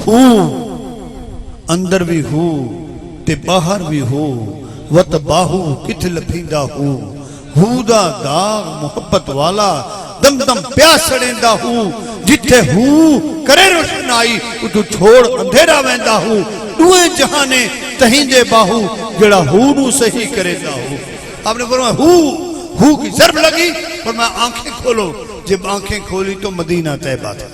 ہو اندر بھی ہو تے باہر بھی ہو وط باہو کت لبھیندہ ہو دا داغ محبت والا دم دم پیاس سڑیندہ ہو جتھے ہو کرے روشنائی تو چھوڑ اندھیرا ویندہ ہو دوئے جہانے تہیندے باہو جڑا ہو نو صحیح کریندہ ہو. آپ نے فرمایا ہو کی ضرب لگی فرمایا آنکھیں کھولو. جب آنکھیں کھولی تو مدینہ طیبہ تھا.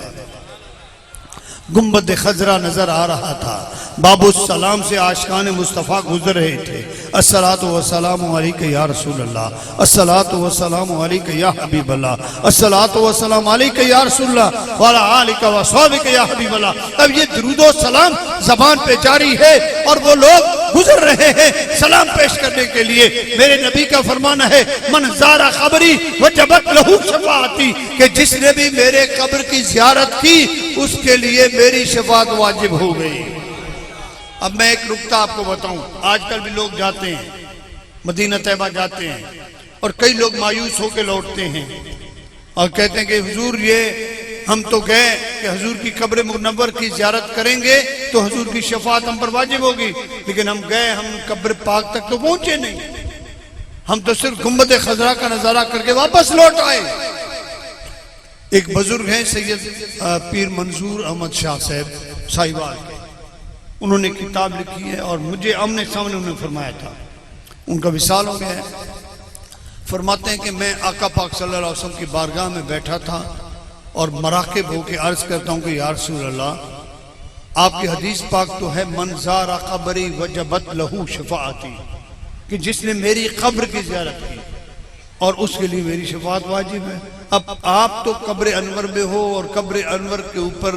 گنبد خضرہ نظر آ رہا تھا. باب السلام سے عاشقان مصطفیٰ گزر رہے تھے. الصلاۃ والسلام علیک یا رسول اللہ، الصلاۃ والسلام علیک یا حبیب اللہ، الصلاۃ والسلام علیک یا رسول اللہ وعلی آلک وصحبک یا حبیب اللہ. اب یہ درود و سلام زبان پہ جاری ہے اور وہ لوگ گزر رہے ہیں سلام پیش کرنے کے لیے. میرے نبی کا فرمانا ہے من زار قبری وجبت لہو شفاعتی، کہ جس نے بھی میرے قبر کی زیارت کی اس کے لیے میری شفاعت واجب ہو گئی. اب میں ایک نکتہ آپ کو بتاؤں. آج کل بھی لوگ جاتے ہیں مدینہ طیبہ جاتے ہیں اور کئی لوگ مایوس ہو کے لوٹتے ہیں اور کہتے ہیں کہ حضور یہ ہم تو گئے کہ حضور کی قبر منور کی زیارت کریں گے تو حضور کی شفاعت ہم پر واجب ہوگی، لیکن ہم گئے ہم قبر پاک تک تو پہنچے نہیں، ہم تو صرف گنبد خضرا کا نظارہ کر کے واپس لوٹ آئے. ایک بزرگ ہیں سید پیر منظور احمد شاہ صاحب سائیوال کے، انہوں نے کتاب لکھی ہے اور مجھے آمنے سامنے انہوں نے فرمایا تھا. ان کا وصال ہو گیا ہے. فرماتے ہیں کہ میں آقا پاک صلی اللہ علیہ وسلم کی بارگاہ میں بیٹھا تھا اور مراقب ہو کے عرض کرتا ہوں کہ یا رسول اللہ، آپ کی حدیث پاک تو ہے من زار قبری وجبت لہو شفاعتی، کہ جس نے میری قبر کی زیارت کی اور اس کے لیے میری شفاعت واجب ہے. اب آپ تو قبر انور میں ہو اور قبر انور کے اوپر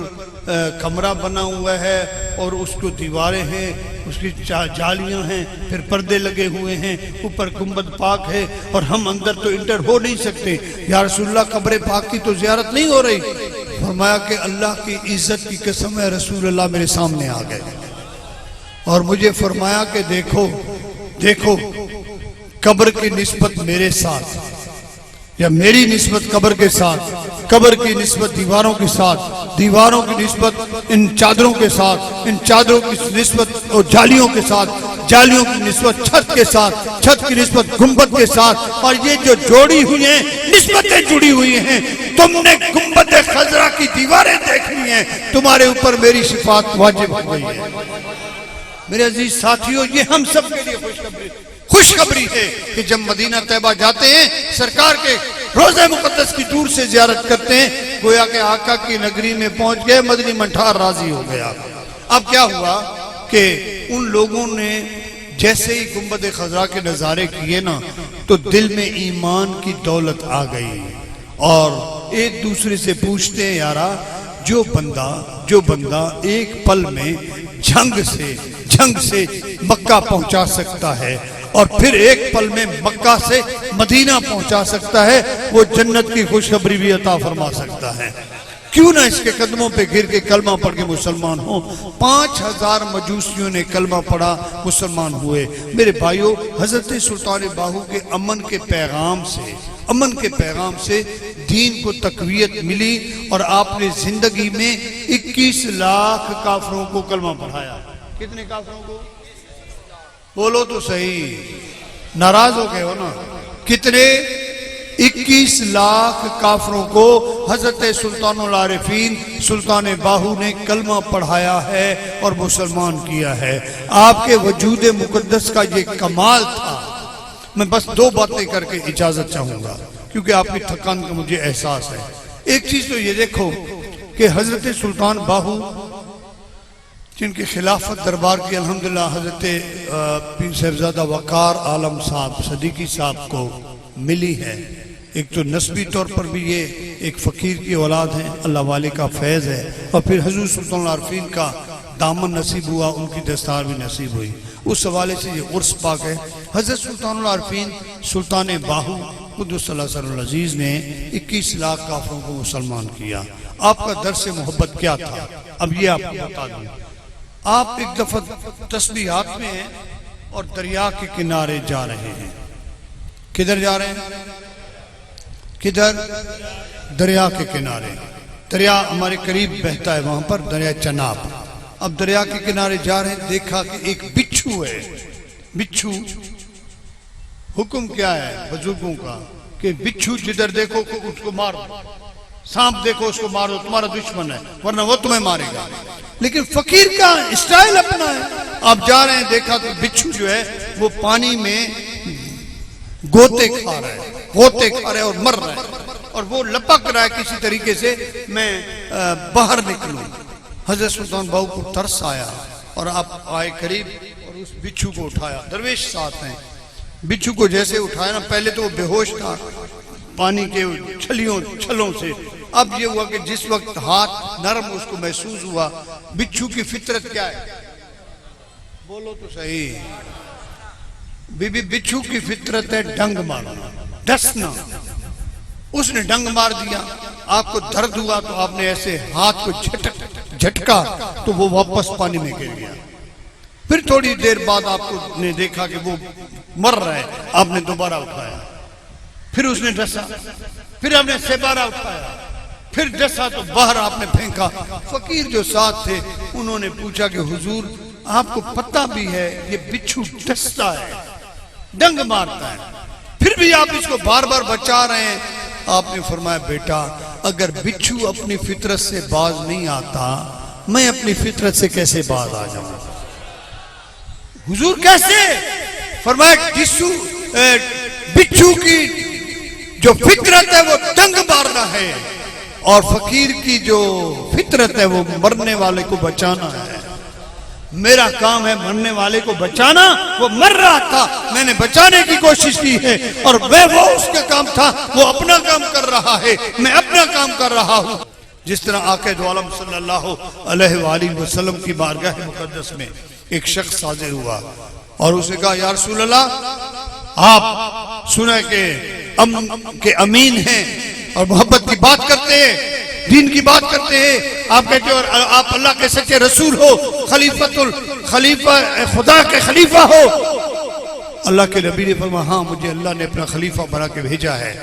کمرہ بنا ہوا ہے اور اس کو دیواریں ہیں، اس کی جالیاں ہیں، پھر پردے لگے ہوئے ہیں، اوپر گنبد پاک ہے اور ہم اندر تو انٹر ہو نہیں سکتے. یا رسول اللہ قبر پاک کی تو زیارت نہیں ہو رہی. فرمایا کہ اللہ کی عزت کی قسم ہے رسول اللہ میرے سامنے آ گئے اور مجھے فرمایا کہ دیکھو قبر کی نسبت میرے ساتھ یا میری نسبت قبر کے ساتھ، قبر کی نسبت دیواروں کے ساتھ، دیواروں کی نسبت ان چادروں کے ساتھ، ان چادروں کی نسبت اور جالیوں کے ساتھ، جالیوں کی نسبت چھت کے ساتھ، چھت کی نسبت گنبد کے ساتھ، اور یہ جو جوڑی ہوئی ہیں نسبتیں جڑی ہوئی ہیں. تم نے گنبد خضرا کی دیواریں دیکھنی ہیں، تمہارے اوپر میری شفاعت واجب ہو گئی ہے. میرے عزیز ساتھیوں، یہ ہم سب کے لیے خوشخبری ہے کہ جب مدینہ طیبہ جاتے ہیں سرکار کے روضہ مقدس کی دور سے زیارت کرتے ہیں گویا کہ آقا کی نگری میں پہنچ گئے، مدنی منٹھار راضی ہو گیا. اب کیا ہوا کہ ان لوگوں نے جیسے ہی گنبد خضرا کے نظارے کیے نا تو دل میں ایمان کی دولت آ گئی اور ایک دوسرے سے پوچھتے ہیں یارا جو بندہ ایک پل میں جھنگ سے مکہ پہنچا سکتا ہے اور پھر ایک پل میں مکہ سے مدینہ پہنچا سکتا ہے، وہ جنت کی خوشخبری بھی عطا فرما سکتا ہے. کیوں نہ اس کے قدموں پہ گر کے کلمہ پڑھ کے مسلمان ہوں. 5000 مجوسیوں نے کلمہ پڑھا، مسلمان ہوئے. میرے بھائیوں، حضرت سلطان باہو کے امن کے پیغام سے دین کو تقویت ملی اور آپ نے زندگی میں 21 لاکھ کافروں کو کلمہ پڑھایا. کتنے کافروں کو؟ بولو تو صحیح، ناراض ہو گئے ہو نا. کتنے؟ 21 لاکھ کافروں کو حضرت سلطان العارفین سلطان باہو نے کلمہ پڑھایا ہے اور مسلمان کیا ہے. آپ کے وجود مقدس کا یہ کمال تھا. میں بس 2 باتیں کر کے اجازت چاہوں گا کیونکہ آپ کی تھکان کا مجھے احساس ہے. ایک چیز تو یہ دیکھو کہ حضرت سلطان باہو جن کی خلافت دربار کی الحمدللہ حضرت پیر صاحبزادہ وقار عالم صاحب صدیقی صاحب کو ملی ہے. ایک تو نسبی طور پر بھی یہ ایک فقیر کی اولاد ہیں، اللہ والے کا فیض ہے، اور پھر حضور سلطان العارفین کا دامن نصیب ہوا، ان کی دستار بھی نصیب ہوئی. اس حوالے سے یہ عرس پاک ہے. حضرت سلطان العارفین سلطان باہو قدس اللہ سر العزیز نے 21 لاکھ کافروں کو مسلمان کیا. آپ کا درس محبت کیا تھا؟ اب یہ آپ کو بتا دوں. آپ ایک دفعہ تسبیحات میں ہیں اور دریا کے کنارے جا رہے ہیں. کدھر جا رہے ہیں؟ کدھر؟ دریا کے کنارے. دریا ہمارے قریب بہتا ہے، وہاں پر دریا چناب. اب دریا کے کنارے جا رہے ہیں، دیکھا کہ ایک بچھو ہے. بچھو، حکم کیا ہے بزرگوں کا کہ بچھو جدھر دیکھو اس کو مارو، سانپ دیکھو اس کو مارو، تمہارا دشمن ہے ورنہ وہ تمہیں مارے گا. لیکن فقیر کا اسٹائل اپنا ہے. آپ جا رہے ہیں، دیکھا تو بچھو جو ہے وہ پانی میں گوتے کھا رہا ہے، غوطے کھا رہا ہے اور مر رہا ہے، اور وہ لپک رہا ہے کسی طریقے سے میں باہر نکلوں. حضرت سلطان باہو کو ترس آیا اور آپ آئے قریب اور اس بچھو کو اٹھایا. درویش ساتھ ہیں. بچھو کو جیسے اٹھایا نا، پہلے تو وہ بے ہوش تھا پانی کے چھلوں سے. اب یہ ہوا کہ جس وقت ہاتھ نرم اس کو محسوس ہوا. بچھو کی فطرت کیا ہے؟ بولو تو صحیح. بی بی بچھو کی فطرت ہے ڈنگ مارنا، ڈسنا. اس نے ڈنگ مار دیا. آپ کو درد ہوا تو آپ نے ایسے ہاتھ کو جھٹکا تو وہ واپس پانی میں گر گیا. پھر تھوڑی دیر بعد آپ کو نے دیکھا کہ وہ مر رہا ہے. آپ نے دوبارہ اٹھایا، پھر اس نے ڈسا، پھر آپ نے دوبارہ اٹھایا، پھر ڈسا تو باہر آپ نے پھینکا. فقیر جو ساتھ تھے انہوں نے پوچھا کہ حضور آپ کو پتہ بھی ہے یہ بچھو ڈستا ہے، ڈنگ مارتا ہے، پھر بھی آپ اس کو بار بار بچا رہے ہیں. آپ نے فرمایا بیٹا اگر بچھو اپنی فطرت سے باز نہیں آتا، میں اپنی فطرت سے کیسے باز آ جاؤں؟ حضور کیسے؟ فرمایا بچھو کی جو فطرت ہے وہ ڈنگ مارنا ہے، اور فقیر کی جو فطرت ہے وہ مرنے والے کو بچانا ہے. میرا کام ہے مرنے والے کو بچانا. وہ مر رہا تھا، میں نے بچانے کی کوشش کی ہے، اور وہ اس کا کام تھا، وہ اپنا کام کر رہا ہے، میں اپنا کام کر رہا ہوں. جس طرح آقا دو عالم صلی اللہ علیہ وآلہ وسلم کی بارگاہ مقدس میں ایک شخص حاضر ہوا اور اسے کہا یا رسول اللہ آپ سنا کہ امین ہیں اور محبت کی بات کرتے ہیں، دین کی بات کرتے ہیں، آپ کہتے ہو آپ اللہ کے سچے رسول ہو، خلیفہ خدا کے خلیفہ ہو. اللہ کے نبی نے فرمایا ہاں مجھے اللہ نے اپنا خلیفہ بنا کے بھیجا ہے،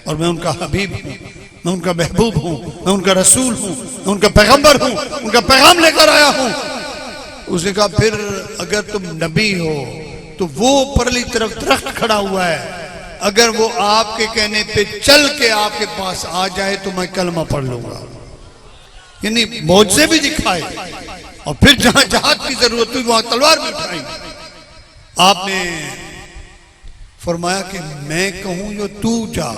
اور میں ان کا حبیب ہوں، میں ان کا محبوب ہوں، میں ان کا رسول ہوں، میں ان کا پیغمبر ہوں، ان کا پیغام لے کر آیا ہوں. اس نے کہا پھر اگر تم نبی ہو تو وہ پرلی طرف درخت کھڑا ہوا ہے، اگر وہ آپ کے کہنے پہ چل کے آپ کے پاس آ جائے تو میں کلمہ پڑھ لوں گا. یعنی معجزے بھی دکھائے، اور پھر جہاں جہاد کی ضرورت ہوئی وہاں تلوار بھی اٹھائی. آپ نے فرمایا کہ میں کہوں جو تو جا.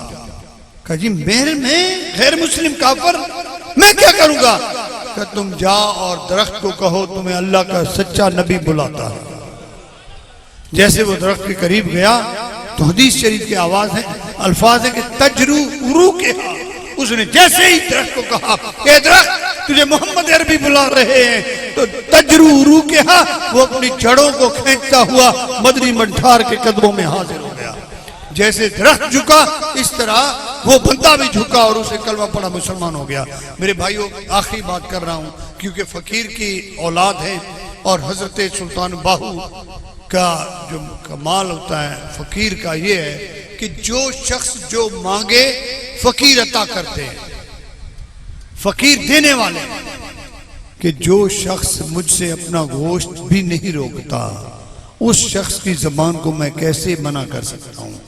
کہا جی میں غیر مسلم کافر میں کیا کروں گا؟ کہ تم جا اور درخت کو کہو تمہیں اللہ کا سچا نبی بلاتا ہے. جیسے وہ درخت کے قریب گیا تو حدیث شریف کی آواز ہے، الفاظ ہے کہ تجرو عروقہا. اس نے جیسے ہی درخت کو کہا کہ درخت تجھے محمد عربی بلا رہے ہیں، تو تجرو عروقہا وہ اپنی جڑوں کو کھینچتا ہوا مدنی منٹھار کے قدموں میں حاضر ہو گیا. جیسے درخت جھکا اس طرح وہ بندہ بھی جھکا اور اسے کلمہ پڑھا مسلمان ہو گیا. میرے بھائیوں آخری بات کر رہا ہوں کیونکہ فقیر کی اولاد ہے، اور حضرت سلطان باہو کا جو کمال ہوتا ہے فقیر کا یہ ہے کہ جو شخص جو مانگے فقیر عطا کرتے ہیں، فقیر دینے والے. کہ جو شخص مجھ سے اپنا گوشت بھی نہیں روکتا اس شخص کی زبان کو میں کیسے منع کر سکتا ہوں؟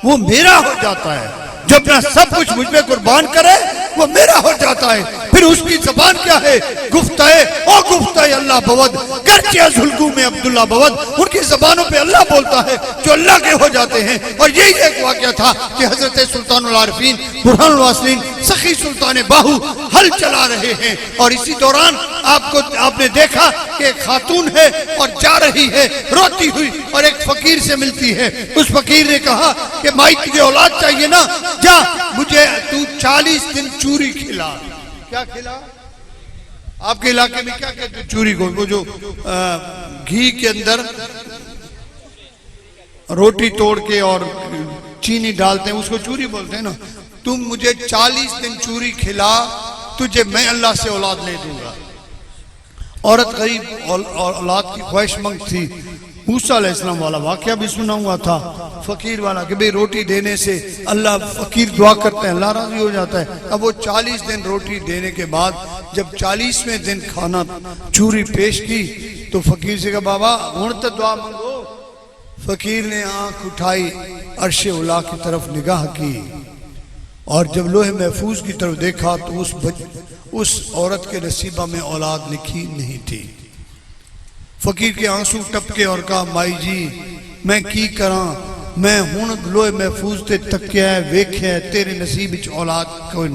وہ میرا ہو جاتا ہے. جو اپنا سب کچھ مجھ پہ قربان کرے وہ میرا ہو جاتا ہے. پھر اس کی زبان کیا ہے؟ گفتائے او گفتائے اللہ بود گرچہ از حلقوم میں عبداللہ بود. ان کی زبانوں پہ اللہ بولتا ہے جو اللہ کے ہو جاتے ہیں. اور یہی ایک واقعہ تھا کہ حضرت سلطان العارفین برہان الواصلین سخی سلطان باہو ہل چلا رہے ہیں، اور اسی دوران آپ نے دیکھا کہ ایک خاتون ہے اور جا رہی ہے روتی ہوئی اور ایک فقیر سے ملتی ہے. اس فقیر نے کہا کہ مائی تجھے اولاد چاہیے نا، جا مجھے تو 40 دن چوری کھلا. کیا کھلا؟ آپ کے علاقے میں کیا کہتے ہیں چوری کو؟ وہ جو گھی کے اندر روٹی توڑ کے اور چینی ڈالتے ہیں اس کو چوری بولتے ہیں نا. تم مجھے 40 دن چوری کھلا، تجھے میں اللہ سے اولاد لے دوں گا. عورت غریب اولاد کی خواہش مند تھی. موسیٰ علیہ السلام والا واقعہ بھی سنا ہوا تھا، فقیر والا کہ بھئی روٹی دینے سے اللہ، فقیر دعا کرتے ہیں اللہ راضی ہو جاتا ہے. اب وہ 40 دن روٹی دینے کے بعد جب 40ویں دن کھانا چوری پیش کی تو فقیر سے کہا بابا ہن تو دعا منگو. فقیر نے آنکھ اٹھائی عرش اولا کی طرف نگاہ کی اور جب لوح محفوظ کی طرف دیکھا تو اس عورت کے نصیبہ میں اولاد لکھی نہیں تھی. فقیر کے آنسو ٹپکے اور کہا مائی جی میں کی کراں, میں ہن لوح محفوظ تے تکیا ہے ویکھیا ہے تیرے نصیب وچ اولاد کوئی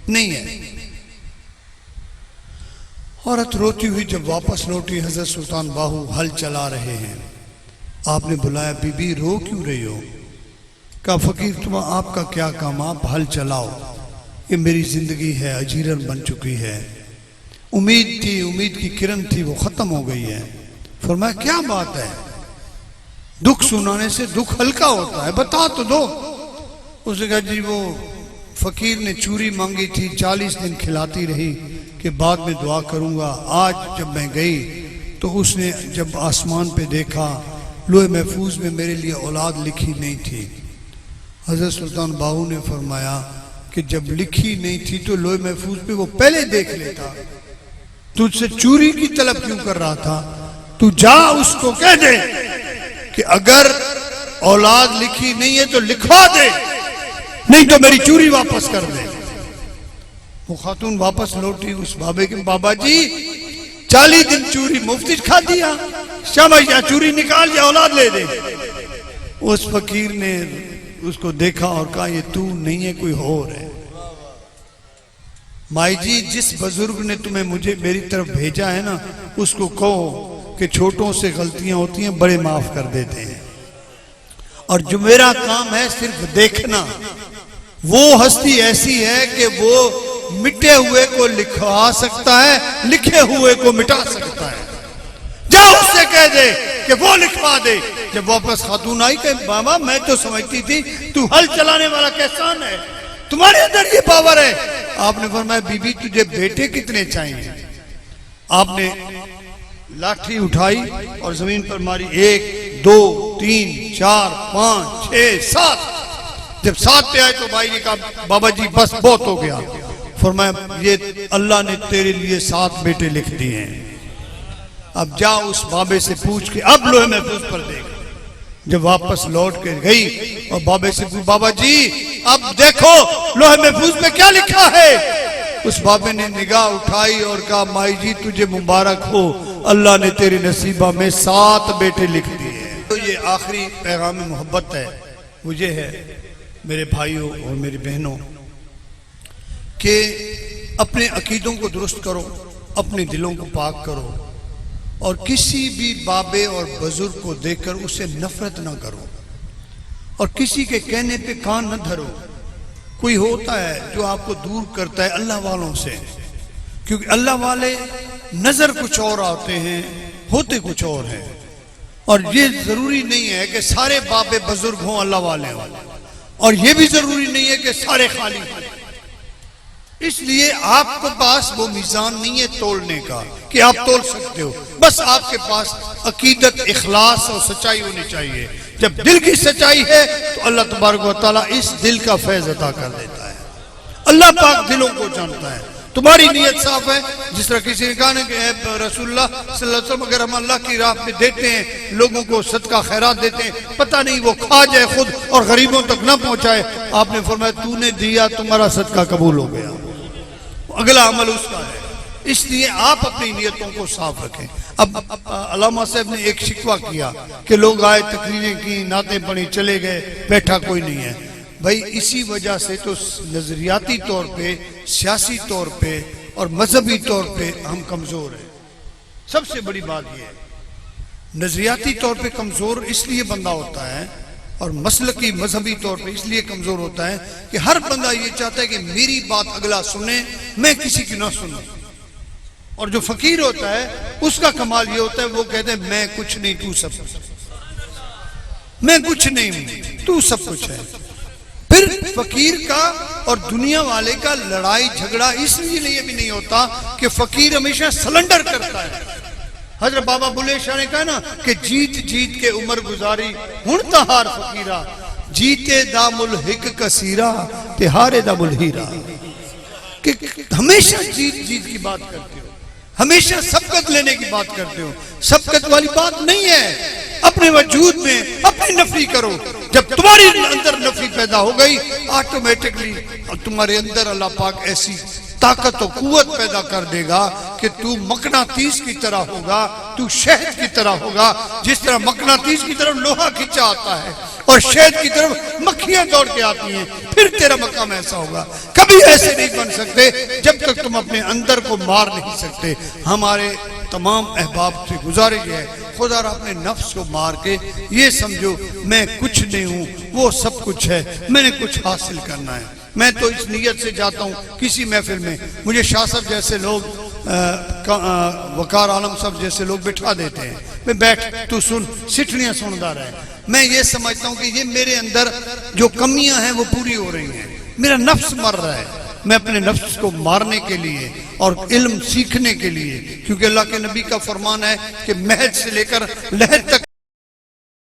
نہیں ہے. عورت روتی ہوئی جب واپس لوٹی حضرت سلطان باہو ہل چلا رہے ہیں. آپ نے بلایا بی بی رو کیوں رہی ہو؟ کہا فقیر تم آپ کا کیا کام, آپ ہل چلاؤ, یہ میری زندگی ہے اجیرن بن چکی ہے, امید تھی, امید کی کرن تھی وہ ختم ہو گئی ہے. فرمایا کیا بات ہے, دکھ سنانے سے دکھ ہلکا ہوتا ہے, بتا تو دو. اس نے کہا جی وہ فقیر نے چوری مانگی تھی 40 دن کھلاتی رہی کہ بعد میں دعا کروں گا. آج جب میں گئی تو اس نے جب آسمان پہ دیکھا لوح محفوظ میں میرے لیے اولاد لکھی نہیں تھی. حضرت سلطان باہو نے فرمایا کہ جب لکھی نہیں تھی تو لوح محفوظ پہ وہ پہلے دیکھ لیتا, تجھ سے چوری کی طلب کیوں کر رہا تھا؟ تو جا اس کو کہہ دے کہ اگر اولاد لکھی نہیں ہے تو لکھوا دے, نہیں تو میری چوری واپس کر دے. وہ خاتون واپس لوٹی اس بابے کے, بابا جی 40 دن چوری مفت کھا دیا, شاباش یا چوری نکال یا اولاد لے دے. اس فقیر نے اس کو دیکھا اور کہا یہ تو نہیں ہے کوئی اور ہے. مائی جی جس بزرگ نے تمہیں مجھے میری طرف بھیجا ہے نا اس کو کہو کہ چھوٹوں سے غلطیاں ہوتی ہیں بڑے معاف کر دیتے ہیں, اور جو میرا کام ہے صرف دیکھنا. وہ ہستی ایسی ہے کہ وہ مٹے ہوئے کو لکھوا سکتا ہے, لکھے ہوئے کو مٹا سکتا ہے. جا اس سے کہہ دے کہ وہ لکھوا دے. جب واپس خاتون آئی کہ بابا میں تو سمجھتی تھی تو ہل چلانے والا کیسان ہے, تمہارے اندر یہ پاور ہے. آپ نے فرمایا بی بی تجھے بیٹے کتنے چاہیے؟ آپ نے لاٹھی اٹھائی اور زمین پر ماری, 1 2 3 4 5 6 7. جب 7 پہ آئے تو بھائی نے کہا بابا جی بس بہت ہو گیا. فرمایا یہ اللہ نے تیرے لیے 7 بیٹے لکھ دیے ہیں, اب جا اس بابے سے پوچھ کے اب لوح محفوظ پر دیکھ. جب واپس لوٹ کے گئی اور بابے سے پوچھ بابا جی اب دیکھو لوح محفوظ میں کیا لکھا ہے. اس بابے نے نگاہ اٹھائی اور کہا مائی جی تجھے مبارک ہو, اللہ نے تیرے نصیبہ میں 7 بیٹے لکھ دیے ہیں. تو یہ آخری پیغام محبت ہے وہ یہ ہے میرے بھائیوں اور میری بہنوں کہ اپنے عقیدوں کو درست کرو, اپنے دلوں کو پاک کرو, اور کسی بھی بابے اور بزرگ کو دیکھ کر اسے نفرت نہ کرو, اور کسی کے کہنے پہ کان نہ دھرو. کوئی ہوتا ہے جو آپ کو دور کرتا ہے اللہ والوں سے, کیونکہ اللہ والے نظر کچھ اور آتے ہیں ہوتے کچھ اور ہیں, اور یہ ضروری نہیں ہے کہ سارے بابے بزرگ ہوں اللہ والے ہوں, اور یہ بھی ضروری نہیں ہے کہ سارے خالی ہوں. اس لیے آپ کے پاس وہ میزان نہیں ہے تولنے کا کہ آپ تول سکتے ہو, بس آپ کے پاس عقیدت, اخلاص اور سچائی ہونی چاہیے. جب دل کی سچائی ہے تو اللہ تبارک و تعالیٰ اس دل کا فیض عطا کر دیتا ہے. اللہ پاک دلوں کو جانتا ہے. تمہاری نیت صاف ہے, جس طرح کسی نے کہا نا کہ اے رسول اللہ صلی اللہ علیہ وسلم اگر ہم اللہ کی راہ پہ دیتے ہیں, لوگوں کو صدقہ خیرات دیتے ہیں, پتہ نہیں وہ کھا جائے خود اور غریبوں تک نہ پہنچائے, آپ نے فرمایا تو نے دیا تمہارا صدقہ قبول ہو گیا, اگلا عمل اس کا ہے. اس لیے آپ اپنی نیتوں کو صاف رکھیں. اب علامہ صاحب نے ایک شکوہ کیا کہ لوگ آئے, تقریریں کی, نعتیں پڑھی, چلے گئے, بیٹھا کوئی نہیں ہے. بھائی اسی وجہ سے تو نظریاتی طور پہ, سیاسی طور پہ اور مذہبی طور پہ ہم کمزور ہیں. سب سے بڑی بات یہ ہے, نظریاتی طور پہ کمزور اس لیے بندہ ہوتا ہے اور مسلکی مذہبی طور پہ اس لیے کمزور ہوتا ہے کہ ہر بندہ یہ چاہتا ہے کہ میری بات اگلا سنے, میں کسی کی نہ سنوں. اور جو فقیر ہوتا ہے اس کا کمال یہ ہوتا ہے وہ کہتے ہیں میں کچھ نہیں تو سب کچھ, میں کچھ نہیں ہوں تو سب کچھ ہے. پھر فقیر کا اور دنیا والے کا لڑائی جھگڑا اس لیے بھی نہیں ہوتا کہ فقیر ہمیشہ سلنڈر کرتا ہے. حضرت بابا بلے شاہ نے کہا نا کہ جیت جیت کے عمر گزاری ہن تہار فقیرہ, جیتے دا ملحق کثیرہ تے ہارے دا ملحیرہ. کہ ہمیشہ جیت جیت کی بات کرتے ہو، ہمیشہ سبقت لینے کی بات کرتے ہو. سبقت والی بات نہیں ہے. اپنے وجود میں اپنی نفی کرو. جب تمہاری اندر نفی پیدا ہو گئی آٹومیٹکلی تمہارے اندر اللہ پاک ایسی طاقت و قوت پیدا کر دے گا کہ تو مقناطیس کی طرح ہوگا، تو شہد کی طرح ہوگا. جس طرح مقناطیس کی طرف لوہا کھینچا آتا ہے اور شہد کی طرف مکھیاں دوڑ کے آتی ہیں، پھر تیرا مقام ایسا ہوگا. کبھی ایسے نہیں بن سکتے جب تک تم اپنے اندر کو مار نہیں سکتے. ہمارے تمام احباب سے گزارش ہے خدا را اپنے نفس کو مار کے یہ سمجھو میں کچھ نہیں ہوں، وہ سب کچھ ہے، میں نے کچھ حاصل کرنا ہے. میں تو اس نیت سے جاتا ہوں کسی محفل میں مجھے شاہ صاحب جیسے لوگ وقار عالم صاحب جیسے لوگ بٹھا دیتے ہیں، میں بیٹھ تو سن سٹھنیاں سندا رہے. میں یہ سمجھتا ہوں کہ یہ میرے اندر جو کمیاں ہیں وہ پوری ہو رہی ہیں، میرا نفس مر رہا ہے. میں اپنے نفس کو مارنے کے لیے اور علم سیکھنے کے لیے، کیونکہ اللہ کے نبی کا فرمان ہے کہ مہد سے لے کر لہد تک